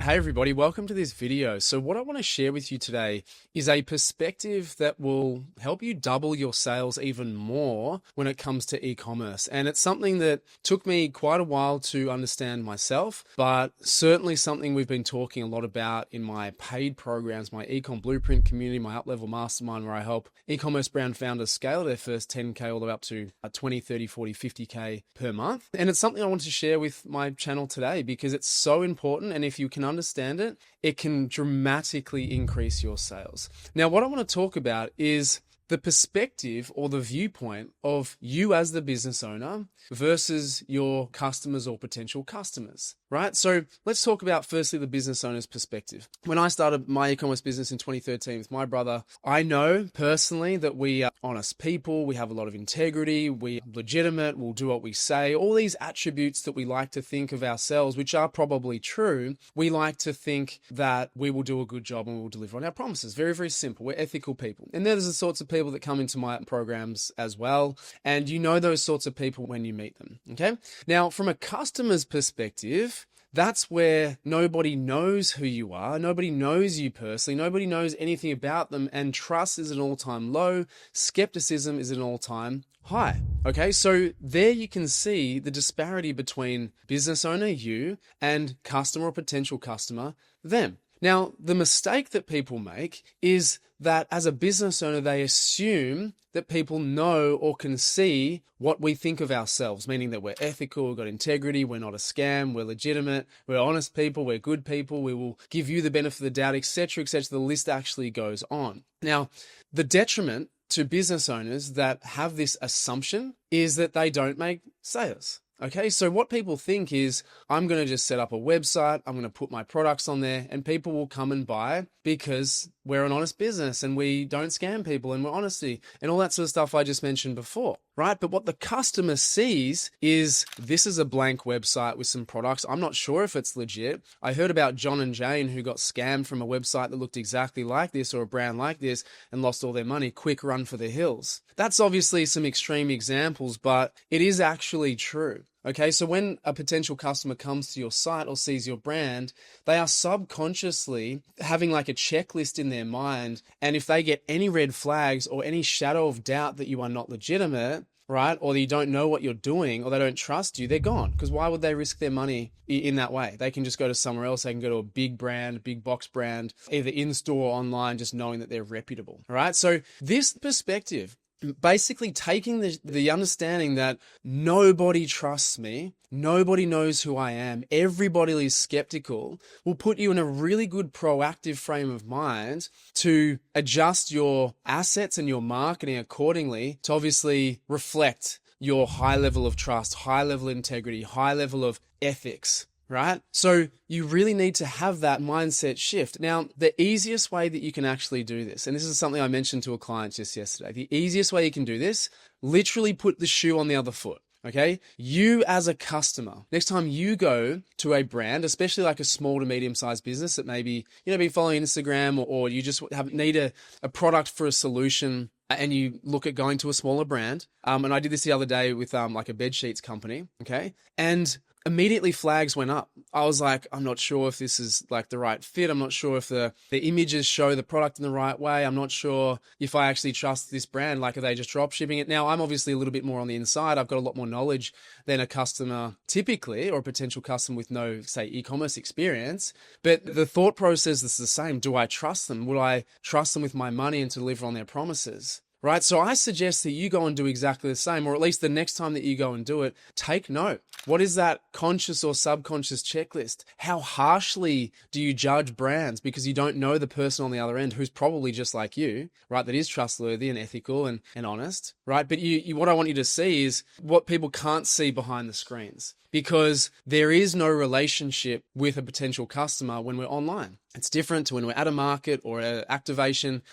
Hey everybody, welcome to this video. So what I want to share with you today is a perspective that will help you double your sales even more when it comes to e-commerce. And it's something that took me quite a while to understand myself, but certainly something we've been talking a lot about in my paid programs, my Ecom Blueprint community, my up-level mastermind, where I help e-commerce brand founders scale their first 10K all the way up to 20, 30, 40, 50K per month. And it's something I want to share with my channel today because it's so important. And if you can understand it, it can dramatically increase your sales. Now, what I want to talk about is the perspective or the viewpoint of you as the business owner versus your customers or potential customers, right? So let's talk about firstly the business owner's perspective. When I started my e-commerce business in 2013 with my brother, I know personally that we are honest people, we have a lot of integrity, we are legitimate, we'll do what we say, all these attributes that we like to think of ourselves, which are probably true. We like to think that we will do a good job and we will deliver on our promises. Very, very simple. We're ethical people. And there's the sorts of people that come into my programs as well. And you know those sorts of people when you meet them, okay? Now, from a customer's perspective, that's where nobody knows who you are. Nobody knows you personally. Nobody knows anything about them. And trust is at an all-time low. Skepticism is at an all-time high. Okay, so there you can see the disparity between business owner, you, and customer or potential customer, them. Now, the mistake that people make is that as a business owner, they assume that people know or can see what we think of ourselves, meaning that we're ethical, we've got integrity, we're not a scam, we're legitimate, we're honest people, we're good people, we will give you the benefit of the doubt, etc., etc. The list actually goes on. Now, the detriment to business owners that have this assumption is that they don't make sales. Okay, so what people think is, I'm going to just set up a website, I'm going to put my products on there, and people will come and buy because we're an honest business and we don't scam people and we're honesty and all that sort of stuff I just mentioned before, right? But what the customer sees is this is a blank website with some products. I'm not sure if it's legit. I heard about John and Jane who got scammed from a website that looked exactly like this or a brand like this and lost all their money. Quick run for the hills. That's obviously some extreme examples, but it is actually true. Okay, so when a potential customer comes to your site or sees your brand, they are subconsciously having like a checklist in their mind. And if they get any red flags or any shadow of doubt that you are not legitimate, right, or that you don't know what you're doing or they don't trust you, they're gone. Because why would they risk their money in that way? They can just go to somewhere else. They can go to a big brand, big box brand, either in-store or online, just knowing that they're reputable. All right, so this perspective, basically taking the understanding that nobody trusts me, nobody knows who I am, everybody is skeptical, will put you in a really good proactive frame of mind to adjust your assets and your marketing accordingly to obviously reflect your high level of trust, high level of integrity, high level of ethics. Right? So you really need to have that mindset shift. Now, the easiest way that you can actually do this, and this is something I mentioned to a client just yesterday, the easiest way you can do this, literally put the shoe on the other foot. Okay, you as a customer, next time you go to a brand, especially like a small to medium sized business that maybe, be following Instagram or you just need a product for a solution and you look at going to a smaller brand. And I did this the other day with like a bed sheets company. Okay. And immediately flags went up. I was like, I'm not sure if this is like the right fit. I'm not sure if the images show the product in the right way. I'm not sure if I actually trust this brand. Like, are they just drop shipping it? Now, I'm obviously a little bit more on the inside. I've got a lot more knowledge than a customer typically, or a potential customer with no, say, e-commerce experience. But the thought process is the same. Do I trust them? Will I trust them with my money and to deliver on their promises? Right? So I suggest that you go and do exactly the same, or at least the next time that you go and do it, take note. What is that conscious or subconscious checklist? How harshly do you judge brands because you don't know the person on the other end who's probably just like you, right? That is trustworthy and ethical and honest, right? But what I want you to see is what people can't see behind the screens, because there is no relationship with a potential customer when we're online. It's different to when we're at a market or an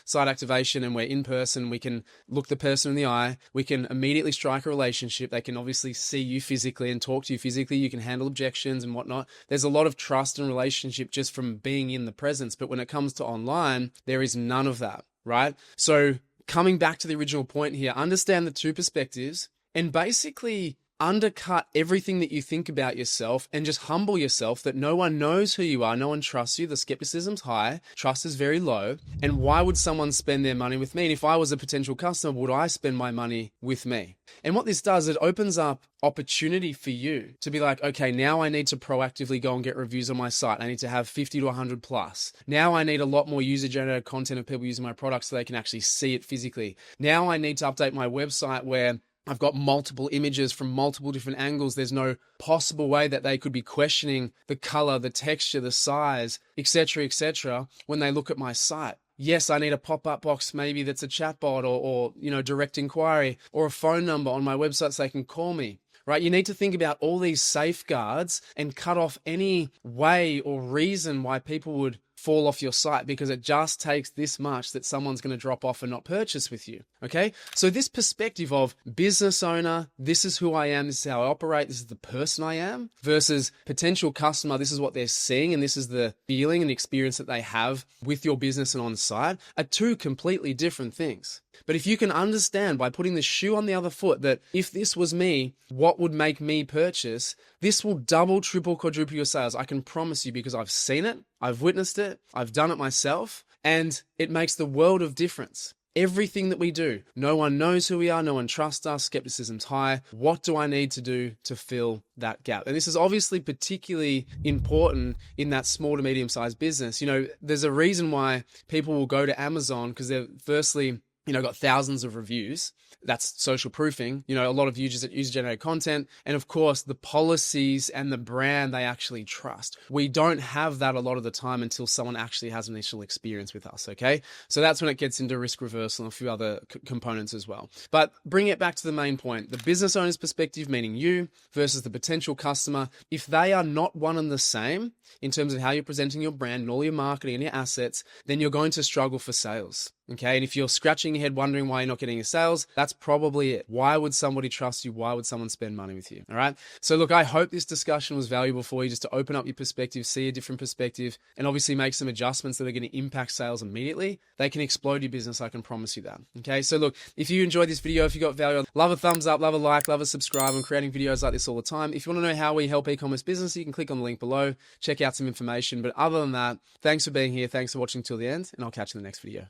site activation, and we're in person. We can look the person in the eye. We can immediately strike a relationship. They can obviously see you physically and talk to you physically. You can handle objections and whatnot. There's a lot of trust and relationship just from being in the presence. But when it comes to online, there is none of that, right? So coming back to the original point here, understand the two perspectives and basically undercut everything that you think about yourself and just humble yourself that no one knows who you are, no one trusts you, the skepticism's high, trust is very low, and why would someone spend their money with me? And if I was a potential customer, would I spend my money with me? And what this does, it opens up opportunity for you to be like, okay, now I need to proactively go and get reviews on my site. I need to have 50 to 100 plus. Now I need a lot more user-generated content of people using my product so they can actually see it physically. Now I need to update my website where I've got multiple images from multiple different angles. There's no possible way that they could be questioning the color, the texture, the size, etc., when they look at my site. Yes, I need a pop-up box maybe that's a chatbot or direct inquiry or a phone number on my website so they can call me. Right? You need to think about all these safeguards and cut off any way or reason why people would fall off your site, because it just takes this much that someone's going to drop off and not purchase with you. Okay. So this perspective of business owner, this is who I am, this is how I operate, this is the person I am, versus potential customer, this is what they're seeing and this is the feeling and experience that they have with your business and on site, are two completely different things. But if you can understand by putting the shoe on the other foot that if this was me, what would make me purchase, this will double, triple, quadruple your sales. I can promise you, because I've seen it, I've witnessed it, I've done it myself, and it makes the world of difference. Everything that we do, no one knows who we are, no one trusts us, skepticism's high. What do I need to do to fill that gap? And this is obviously particularly important in that small to medium-sized business. There's a reason why people will go to Amazon, because they're firstly got thousands of reviews. That's social proofing, a lot of user-generated content. And of course, the policies and the brand they actually trust. We don't have that a lot of the time until someone actually has an initial experience with us, okay? So that's when it gets into risk reversal and a few other components as well. But bring it back to the main point. The business owner's perspective, meaning you, versus the potential customer. If they are not one and the same in terms of how you're presenting your brand and all your marketing and your assets, then you're going to struggle for sales. Okay. And if you're scratching your head wondering why you're not getting your sales, that's probably it. Why would somebody trust you? Why would someone spend money with you? All right. So look, I hope this discussion was valuable for you, just to open up your perspective, see a different perspective, and obviously make some adjustments that are going to impact sales immediately. They can explode your business. I can promise you that. Okay. So look, if you enjoyed this video, if you got value, love a thumbs up, love a like, love a subscribe. I'm creating videos like this all the time. If you want to know how we help e-commerce business, you can click on the link below, check out some information. But other than that, thanks for being here. Thanks for watching till the end, and I'll catch you in the next video.